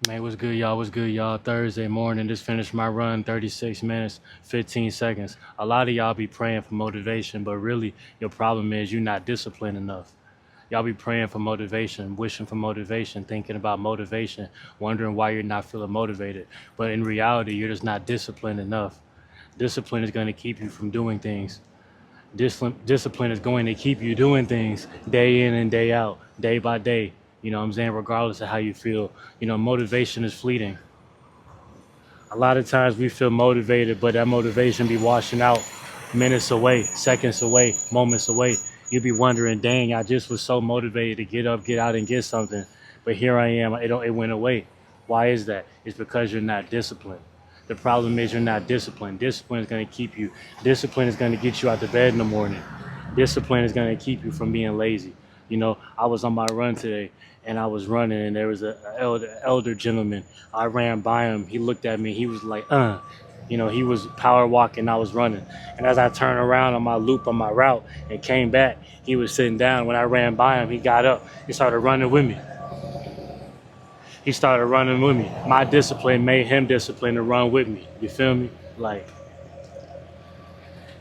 Man, what's good, y'all? What's good, y'all? Thursday morning, just finished my run, 36 minutes, 15 seconds. A lot of y'all be praying for motivation, but really, your problem is you're not disciplined enough. Y'all be praying for motivation, wishing for motivation, thinking about motivation, wondering why you're not feeling motivated. But in reality, you're just not disciplined enough. Discipline is going to keep you from doing things. Discipline is going to keep you doing things day in and day out, day by day. You know what I'm saying? Regardless of how you feel. Motivation is fleeting. A lot of times we feel motivated, but that motivation be washing out minutes away, seconds away, moments away. You be wondering, dang, I just was so motivated to get up, get out, and get something, but here I am. It went away. Why is that? It's because you're not disciplined. The problem is you're not disciplined. Discipline is going to keep you. Discipline is going to get you out of bed in the morning. Discipline is going to keep you from being lazy. I was on my run today and I was running and there was an elder gentleman. I ran by him. He looked at me. He was like, he was power walking. I was running. And as I turned around on my loop on my route and came back, he was sitting down. When I ran by him, he got up. He started running with me. He started running with me. My discipline made him disciplined to run with me. You feel me?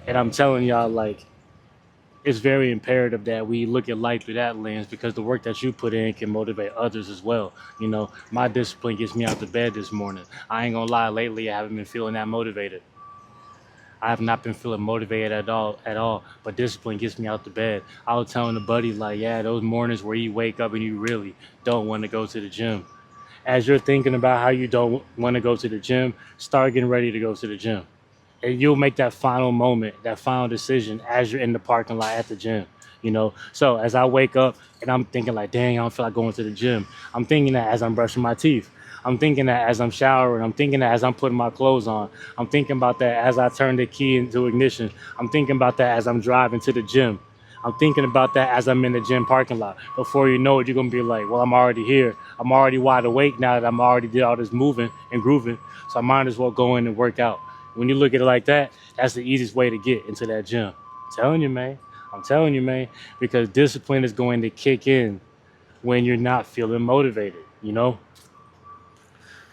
And I'm telling y'all, it's very imperative that we look at life through that lens because the work that you put in can motivate others as well. My discipline gets me out of bed this morning. I ain't gonna lie, lately I haven't been feeling that motivated. I have not been feeling motivated at all. But discipline gets me out the bed. I was telling the buddy, like, yeah, those mornings where you wake up and you really don't want to go to the gym. As you're thinking about how you don't want to go to the gym, start getting ready to go to the gym. And you'll make that final moment, that final decision as you're in the parking lot at the gym. So as I wake up and I'm thinking like, dang, I don't feel like going to the gym. I'm thinking that as I'm brushing my teeth. I'm thinking that as I'm showering. I'm thinking that as I'm putting my clothes on. I'm thinking about that as I turn the key into ignition. I'm thinking about that as I'm driving to the gym. I'm thinking about that as I'm in the gym parking lot. Before you know it, you're gonna be like, well, I'm already here. I'm already wide awake now that I'm already did all this moving and grooving. So I might as well go in and work out. When you look at it like that, that's the easiest way to get into that gym. I'm telling you, man. I'm telling you, man. Because discipline is going to kick in when you're not feeling motivated.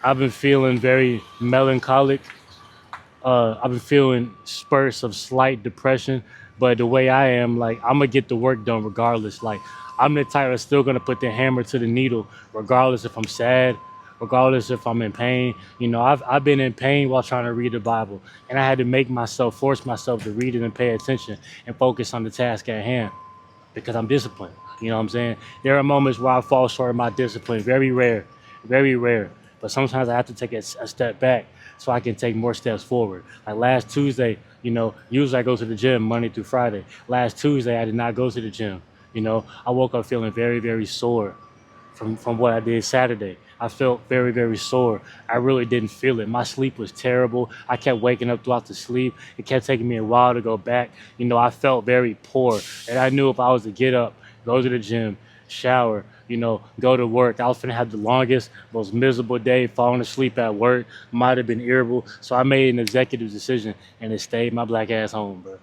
I've been feeling very melancholic. I've been feeling spurts of slight depression, but the way I am, like, I'm gonna get the work done regardless. Like, I'm the type that's still gonna put the hammer to the needle, regardless if I'm sad, regardless if I'm in pain. I've been in pain while trying to read the Bible, and I had to force myself to read it and pay attention and focus on the task at hand because I'm disciplined. You know what I'm saying? There are moments where I fall short of my discipline, very rare, very rare. But sometimes I have to take a step back so I can take more steps forward. Like last Tuesday, usually I go to the gym Monday through Friday. Last Tuesday, I did not go to the gym. I woke up feeling very, very sore from what I did Saturday. I felt very, very sore. I really didn't feel it. My sleep was terrible. I kept waking up throughout the sleep. It kept taking me a while to go back. I felt very poor. And I knew if I was to get up, go to the gym, shower, go to work, I was gonna have the longest, most miserable day, falling asleep at work, might have been irritable. So I made an executive decision and it stayed my black ass home, bro.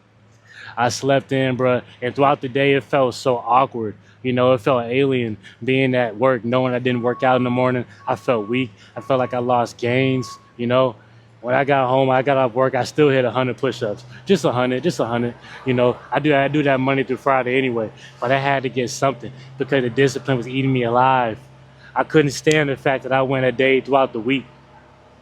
I slept in, bro, and throughout the day it felt so awkward. It felt alien being at work, knowing I didn't work out in the morning. I felt weak. I felt like I lost gains. When I got home, I got off work, I still hit 100 push-ups. Just 100, just 100. I do that Monday through Friday anyway. But I had to get something because the discipline was eating me alive. I couldn't stand the fact that I went a day throughout the week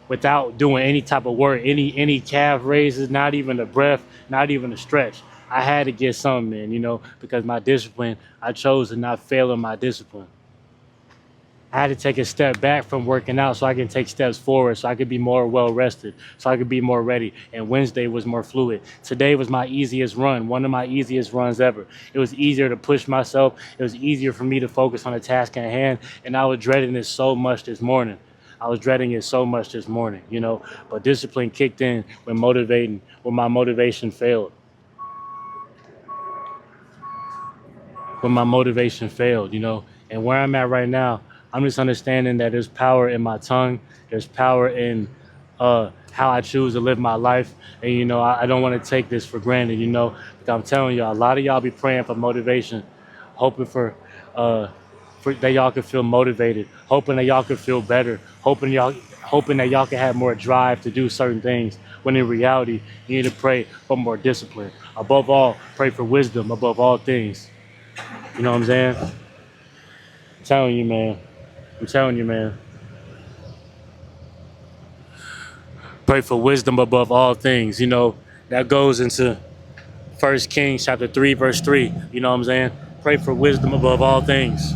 without doing any type of work, any calf raises, not even a breath, not even a stretch. I had to get something, man, because my discipline, I chose to not fail in my discipline. I had to take a step back from working out so I can take steps forward, so I could be more well rested, so I could be more ready. And Wednesday was more fluid. Today was my easiest run, one of my easiest runs ever. It was easier to push myself. It was easier for me to focus on the task at hand. And I was dreading this so much this morning. I was dreading it so much this morning. But discipline kicked in when my motivation failed. When my motivation failed. And where I'm at right now, I'm just understanding that there's power in my tongue. There's power in how I choose to live my life. And, I don't want to take this for granted. Because I'm telling you, a lot of y'all be praying for motivation, hoping for uh, that y'all could feel motivated, hoping that y'all could feel better, hoping that y'all can have more drive to do certain things. When in reality, you need to pray for more discipline. Above all, pray for wisdom above all things. You know what I'm saying? I'm telling you, man. I'm telling you, man. Pray for wisdom above all things. You know, that goes into First Kings chapter 3, verse 3. You know what I'm saying? Pray for wisdom above all things.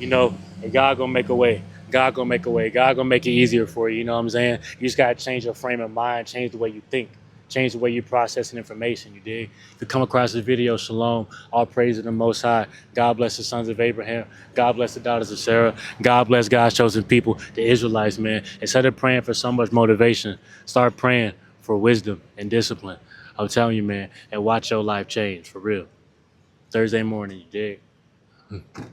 You know, and God gonna make a way. God gonna make a way. God gonna make it easier for you. You know what I'm saying? You just gotta change your frame of mind, change the way you think, change the way you're processing information. You dig? If you come across this video, shalom. All praise to the Most High. God bless the sons of Abraham. God bless the daughters of Sarah. God bless God's chosen people, the Israelites, man. Instead of praying for so much motivation, start praying for wisdom and discipline. I'm telling you, man, and watch your life change for real. Thursday morning, you dig?